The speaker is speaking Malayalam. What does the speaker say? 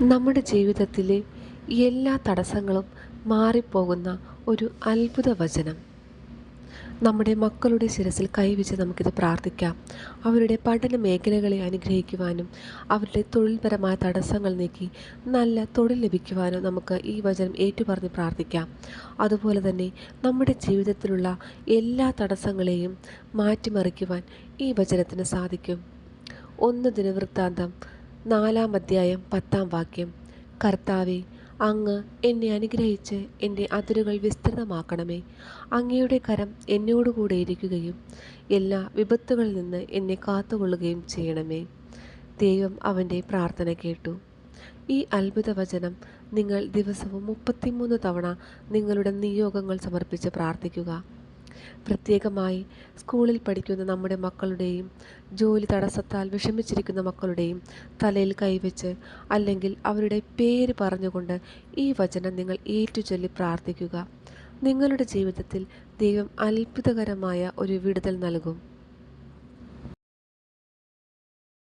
നമ്മുടെ ജീവിതത്തിലെ എല്ലാ തടസ്സങ്ങളും മാറിപ്പോകുന്ന ഒരു അത്ഭുത വചനം. നമ്മുടെ മക്കളുടെ ശിരസിൽ കൈവച്ച് നമുക്കിത് പ്രാർത്ഥിക്കാം. അവരുടെ പഠന മേഖലകളെ അനുഗ്രഹിക്കുവാനും അവരുടെ തൊഴിൽപരമായ തടസ്സങ്ങൾ നീക്കി നല്ല തൊഴിൽ ലഭിക്കുവാനും നമുക്ക് ഈ വചനം ഏറ്റുപറഞ്ഞ് പ്രാർത്ഥിക്കാം. അതുപോലെ തന്നെ നമ്മുടെ ജീവിതത്തിലുള്ള എല്ലാ തടസ്സങ്ങളെയും മാറ്റിമറിക്കുവാൻ ഈ വചനത്തിന് സാധിക്കും. 1 ദിനവൃത്താന്തം 4-ാം അധ്യായം 10-ാം വാക്യം. കർത്താവേ, അങ്ങ് എന്നെ അനുഗ്രഹിച്ച് എൻ്റെ അതിരുകൾ വിസ്തൃതമാക്കണമേ. അങ്ങയുടെ കരം എന്നോടുകൂടെ ഇരിക്കുകയും എല്ലാ വിപത്തുകളിൽ നിന്ന് എന്നെ കാത്തുകൊള്ളുകയും ചെയ്യണമേ. ദൈവം അവൻ്റെ പ്രാർത്ഥന കേട്ടു. ഈ അത്ഭുത വചനം നിങ്ങൾ ദിവസവും 33 തവണ നിങ്ങളുടെ നിയോഗങ്ങൾ സമർപ്പിച്ച് പ്രാർത്ഥിക്കുക. പ്രത്യേകമായി സ്കൂളിൽ പഠിക്കുന്ന നമ്മുടെ മക്കളുടെയും ജോലി തടസ്സത്താൽ വിഷമിച്ചിരിക്കുന്ന മക്കളുടെയും തലയിൽ കൈവച്ച് അല്ലെങ്കിൽ അവരുടെ പേര് പറഞ്ഞുകൊണ്ട് ഈ വചനം നിങ്ങൾ ഏറ്റുചൊല്ലി പ്രാർത്ഥിക്കുക. നിങ്ങളുടെ ജീവിതത്തിൽ ദൈവം അത്ഭുതകരമായ ഒരു വിടുതൽ നൽകും.